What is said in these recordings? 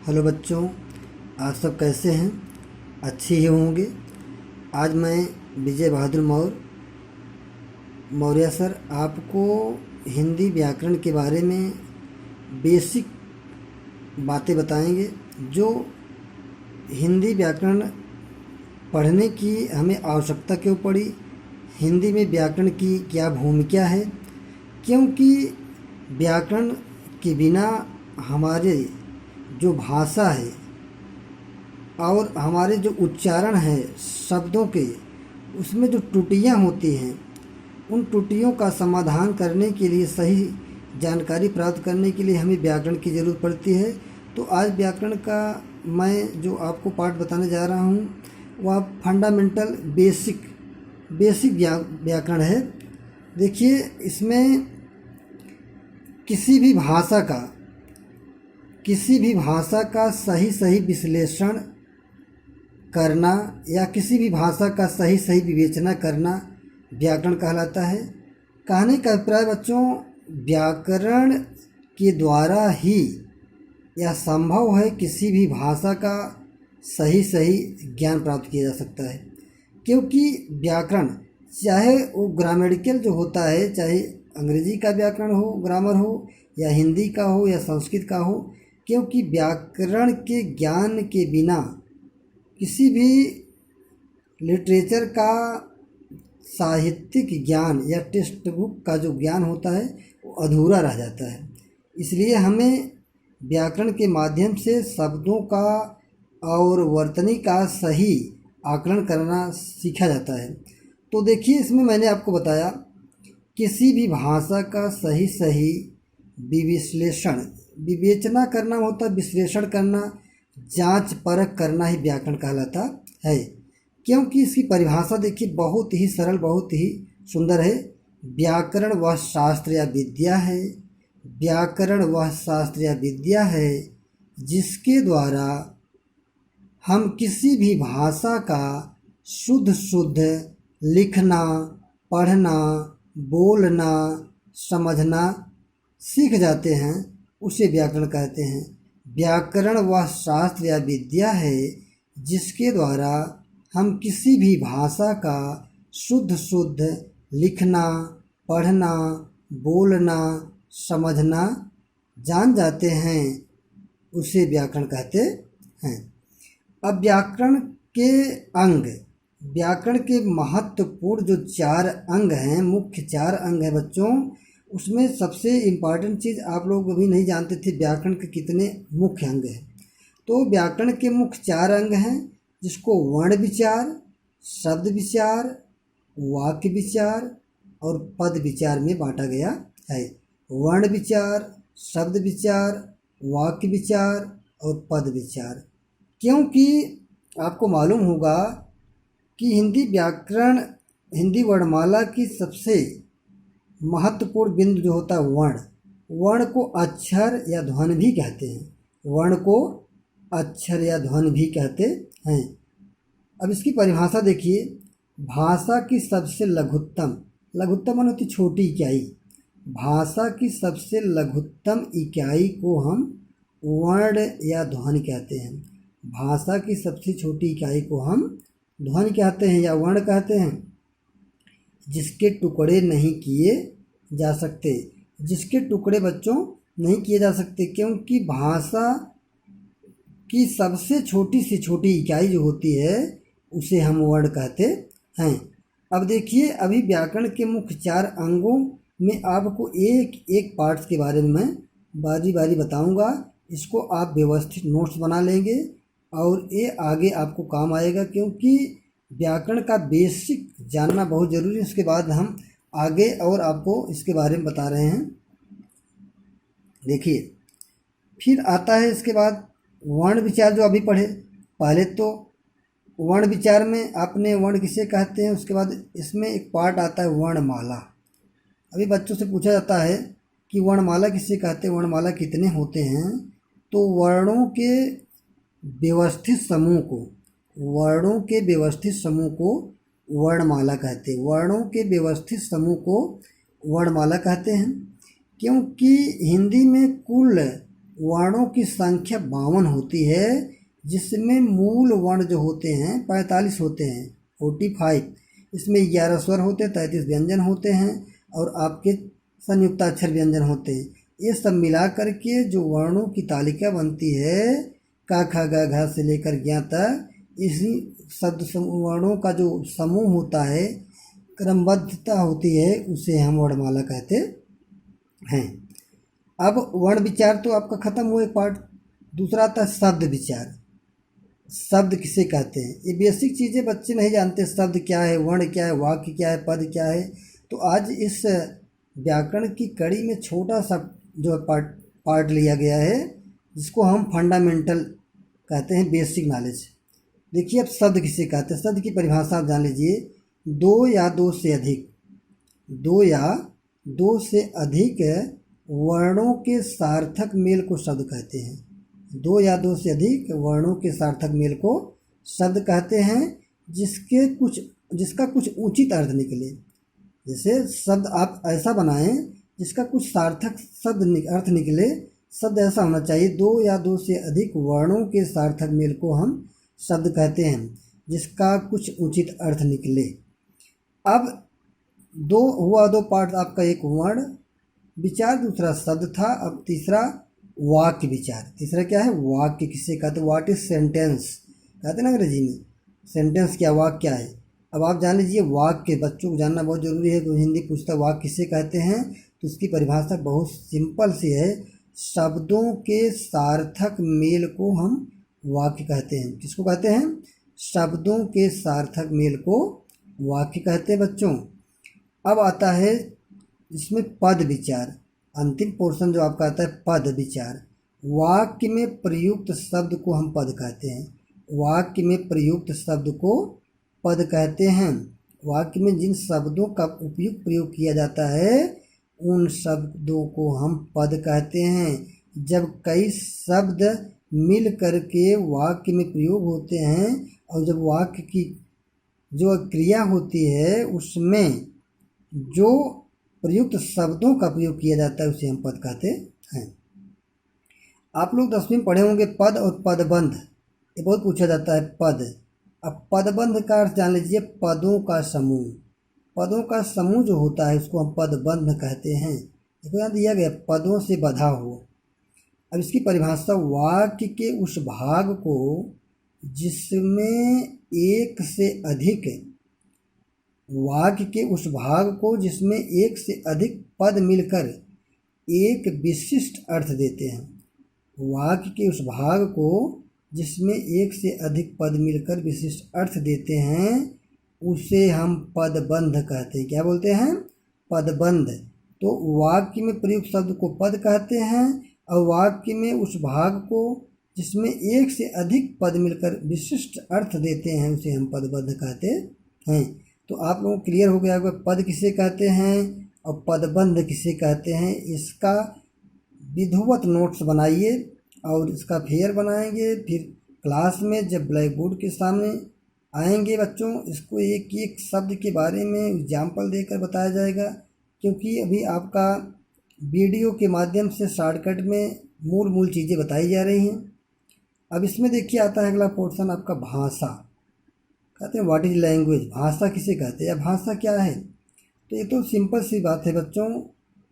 Hello बच्चों, आप सब कैसे हैं? अच्छे ही होंगे। आज मैं विजय बहादुर मौर्य सर आपको हिंदी व्याकरण के बारे में बेसिक बातें बताएंगे। जो हिंदी व्याकरण पढ़ने की हमें आवश्यकता क्यों पड़ी, हिंदी में व्याकरण की क्या भूमिका है, क्योंकि व्याकरण के बिना हमारे जो भाषा है और हमारे जो उच्चारण है शब्दों के, उसमें जो त्रुटियां होती हैं, उन त्रुटियों का समाधान करने के लिए, सही जानकारी प्राप्त करने के लिए हमें व्याकरण की ज़रूरत पड़ती है। तो आज व्याकरण का मैं जो आपको पाठ बताने जा रहा हूँ वह फंडामेंटल बेसिक व्याकरण है। देखिए, इसमें किसी भी भाषा का सही विश्लेषण करना या किसी भी भाषा का सही विवेचना करना व्याकरण कहलाता है। कहने का अभिप्राय बच्चों, व्याकरण के द्वारा ही यह संभव है किसी भी भाषा का सही ज्ञान प्राप्त किया जा सकता है। क्योंकि व्याकरण चाहे वो ग्रामेटिकल जो होता है, चाहे अंग्रेजी का व्याकरण हो, ग्रामर हो, या हिंदी का हो या संस्कृत का हो, क्योंकि व्याकरण के ज्ञान के बिना किसी भी लिटरेचर का साहित्यिक ज्ञान या टेक्स्ट बुक का जो ज्ञान होता है वो अधूरा रह जाता है। इसलिए हमें व्याकरण के माध्यम से शब्दों का और वर्तनी का सही आकलन करना सीखा जाता है। तो देखिए, इसमें मैंने आपको बताया किसी भी भाषा का सही विवेचना करना होता, विश्लेषण करना, जांच परख करना ही व्याकरण कहलाता है। क्योंकि इसकी परिभाषा देखिए बहुत ही सरल, बहुत ही सुंदर है। व्याकरण वह शास्त्र या विद्या है जिसके द्वारा हम किसी भी भाषा का शुद्ध लिखना, पढ़ना, बोलना, समझना सीख जाते हैं, उसे व्याकरण कहते हैं। व्याकरण वह शास्त्र या विद्या है जिसके द्वारा हम किसी भी भाषा का शुद्ध लिखना, पढ़ना, बोलना, समझना जान जाते हैं, उसे व्याकरण कहते हैं। अब व्याकरण के महत्वपूर्ण जो 4 अंग हैं, मुख्य 4 अंग हैं बच्चों, उसमें सबसे इम्पॉर्टेंट चीज़ आप लोग अभी नहीं जानते थे व्याकरण के कितने मुख्य अंग हैं। तो व्याकरण के मुख्य 4 अंग हैं, जिसको वर्ण विचार, शब्द विचार, वाक्य विचार और पद विचार में बांटा गया है। वर्ण विचार, शब्द विचार, वाक्य विचार और पद विचार। क्योंकि आपको मालूम होगा कि हिंदी वर्णमाला की सबसे महत्वपूर्ण बिंदु जो होता है वर्ण को अक्षर या ध्वनि भी कहते हैं। अब इसकी परिभाषा देखिए, भाषा की सबसे लघुत्तम माने होती छोटी इकाई, भाषा की सबसे लघुत्तम इकाई को हम वर्ण या ध्वनि कहते हैं। भाषा की सबसे छोटी इकाई को हम ध्वनि कहते हैं या वर्ण कहते हैं, जिसके टुकड़े नहीं किए जा सकते। जिसके टुकड़े बच्चों नहीं किए जा सकते, क्योंकि भाषा की सबसे छोटी से छोटी इकाई जो होती है उसे हम वर्ण कहते हैं। अब देखिए, अभी व्याकरण के मुख्य 4 अंगों में आपको एक पार्ट्स के बारे में मैं बारी बारी बताऊंगा। इसको आप व्यवस्थित नोट्स बना लेंगे और ये आगे आपको काम आएगा, क्योंकि व्याकरण का बेसिक जानना बहुत ज़रूरी है। उसके बाद हम आगे और आपको इसके बारे में बता रहे हैं। देखिए, फिर आता है इसके बाद वर्ण विचार, जो अभी पढ़े। पहले तो वर्ण विचार में आपने वर्ण किसे कहते हैं, उसके बाद इसमें एक पार्ट आता है वर्णमाला। अभी बच्चों से पूछा जाता है कि वर्णमाला किसे कहते हैं, वर्णमाला कितने होते हैं। तो वर्णों के व्यवस्थित समूह को वर्णमाला कहते हैं। क्योंकि हिंदी में कुल वर्णों की संख्या 52 होती है, जिसमें मूल वर्ण जो होते हैं 45 होते हैं, 45। इसमें 11 स्वर होते हैं, 33 व्यंजन होते हैं और आपके संयुक्ताक्षर व्यंजन होते हैं। ये सब मिला करके जो वर्णों की तालिका बनती है, का खा गा घा से लेकर ज्ञ तक, इसी शब्द वर्णों का जो समूह होता है, क्रमबद्धता होती है, उसे हम वर्णमाला कहते हैं। अब वर्ण विचार तो आपका खत्म हुआ एक पार्ट। दूसरा आता है शब्द विचार। शब्द किसे कहते हैं? ये बेसिक चीज़ें बच्चे नहीं जानते, शब्द क्या है, वर्ण क्या है, वाक्य क्या है, पद क्या है। तो आज इस व्याकरण की कड़ी में छोटा सा जो पार्ट लिया गया है, जिसको हम फंडामेंटल कहते हैं, बेसिक नॉलेज। देखिए अब शब्द किसे कहते हैं, शब्द की परिभाषा आप जान लीजिए। दो या दो से अधिक, दो या दो से अधिक वर्णों के सार्थक मेल को शब्द कहते हैं। दो या दो से अधिक वर्णों के सार्थक मेल को शब्द कहते हैं, जिसका कुछ उचित अर्थ निकले। जैसे शब्द आप ऐसा बनाएं जिसका कुछ सार्थक शब्द अर्थ निकले। शब्द ऐसा होना चाहिए, दो या दो से अधिक वर्णों के सार्थक मेल को हम शब्द कहते हैं, जिसका कुछ उचित अर्थ निकले। अब दो पार्ट आपका, एक वर्ण विचार, दूसरा शब्द था। अब तीसरा वाक्य विचार। तीसरा क्या है? वाक्य किसे कहते हैं? व्हाट इज सेंटेंस कहते हैं ना अंग्रेजी में। सेंटेंस क्या, वाक्य क्या है? अब आप जान लीजिए वाक्य, बच्चों को जानना बहुत ज़रूरी है। तो हिंदी पूछता वाक्य किसे कहते हैं, तो इसकी परिभाषा बहुत सिंपल सी है। शब्दों के सार्थक मेल को हम वाक्य कहते हैं। किसको कहते हैं? शब्दों के सार्थक मेल को वाक्य कहते हैं बच्चों। अब आता है इसमें पद विचार। अंतिम पोर्शन जो आपका आता है पद विचार। वाक्य में प्रयुक्त शब्द को हम पद कहते हैं। वाक्य में प्रयुक्त शब्द को पद कहते हैं। वाक्य में जिन शब्दों का उपयुक्त प्रयोग किया जाता है, उन शब्दों को हम पद कहते हैं। जब कई शब्द मिल करके वाक्य में प्रयोग होते हैं, और जब वाक्य की जो क्रिया होती है उसमें जो प्रयुक्त शब्दों का प्रयोग किया जाता है, उसे हम पद कहते हैं। आप लोग 10वीं में पढ़े होंगे पद और पदबंध। ये बहुत पूछा जाता है पद। अब पदबंध का अर्थ जान लीजिए, पदों का समूह। पदों का समूह जो होता है उसको हम पदबंध कहते हैं। देखो यहाँ दिया गया, पदों से बंधा हो। अब इसकी परिभाषा, वाक्य के उस भाग को जिसमें एक से अधिक, वाक्य के उस भाग को जिसमें एक से अधिक पद मिलकर एक विशिष्ट अर्थ देते हैं। वाक्य के उस भाग को जिसमें एक से अधिक पद मिलकर विशिष्ट अर्थ देते हैं, उसे हम पदबंध कहते हैं। क्या बोलते हैं? पदबंध। तो वाक्य में प्रयुक्त शब्द को पद कहते हैं, और वाक्य में उस भाग को जिसमें एक से अधिक पद मिलकर विशिष्ट अर्थ देते हैं, उसे हम पदबंध कहते हैं। तो आप लोगों को क्लियर हो गया होगा पद किसे कहते हैं और पदबंध किसे कहते हैं। इसका विधिवत नोट्स बनाइए और इसका फेयर बनाएंगे। फिर क्लास में जब ब्लैक बोर्ड के सामने आएंगे बच्चों, इसको एक एक शब्द के बारे में एग्जाम्पल देकर बताया जाएगा, क्योंकि अभी आपका वीडियो के माध्यम से शॉर्टकट में मूल चीज़ें बताई जा रही हैं। अब इसमें देखिए आता है अगला पोर्शन आपका भाषा। कहते हैं व्हाट इज लैंग्वेज। भाषा किसे कहते हैं या भाषा क्या है? तो ये तो सिंपल सी बात है बच्चों।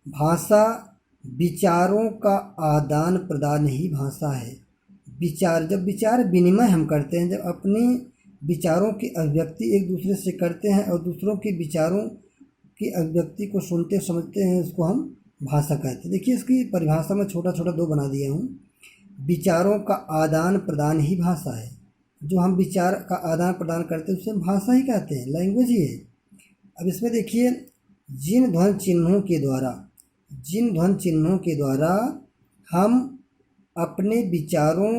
भाषा विचारों का आदान प्रदान ही भाषा है। विचार, जब विचार विनिमय हम करते हैं, जब अपने विचारों की अभिव्यक्ति एक दूसरे से करते हैं और दूसरों के विचारों की अभिव्यक्ति को सुनते समझते हैं, उसको हम भाषा कहते हैं। देखिए इसकी परिभाषा में छोटा छोटा दो बना दिया हूँ। विचारों का आदान प्रदान ही भाषा है। जो हम विचार का आदान प्रदान करते हैं उसे हम भाषा ही कहते हैं, लैंग्वेज ही है। अब इसमें देखिए, जिन ध्वनि चिन्हों के द्वारा हम अपने विचारों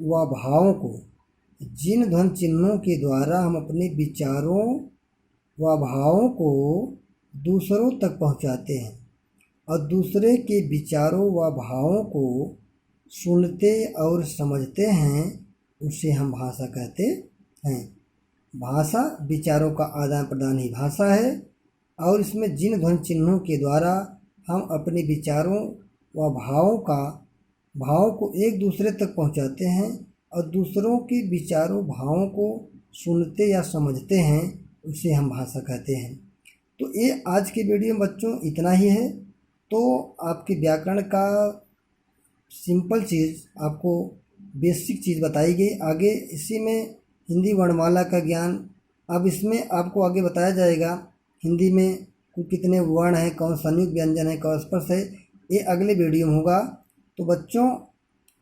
व भावों को, जिन ध्वनि चिन्हों के द्वारा हम अपने विचारों व भावों को दूसरों तक पहुंचाते हैं और दूसरे के विचारों व भावों को सुनते और समझते हैं, उसे हम भाषा कहते हैं। भाषा विचारों का आदान प्रदान ही भाषा है। और इसमें जिन ध्वनि चिन्हों के द्वारा हम अपने विचारों व भावों का भावों को एक दूसरे तक पहुंचाते हैं और दूसरों के विचारों भावों को सुनते या समझते हैं, उसे हम भाषा कहते हैं। तो ये आज के वीडियो में बच्चों इतना ही है। तो आपके व्याकरण का सिंपल चीज़, आपको बेसिक चीज़ बताई गई। आगे इसी में हिंदी वर्णमाला का ज्ञान, अब इसमें आपको आगे बताया जाएगा हिंदी में कुल कितने वर्ण हैं, कौन संयुक्त व्यंजन है, कौन स्पर्श है, ये अगले वीडियो में होगा। तो बच्चों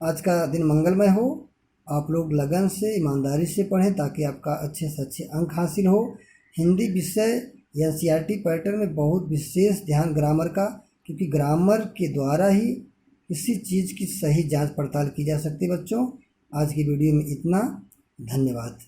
आज का दिन मंगलमय हो। आप लोग लगन से ईमानदारी से पढ़ें ताकि आपका अच्छे से अच्छे अंक हासिल हो। हिंदी विषय एनसीईआरटी पैटर्न में बहुत विशेष ध्यान ग्रामर का, क्योंकि ग्रामर के द्वारा ही किसी चीज़ की सही जांच पड़ताल की जा सकती है। बच्चों आज की वीडियो में इतना, धन्यवाद।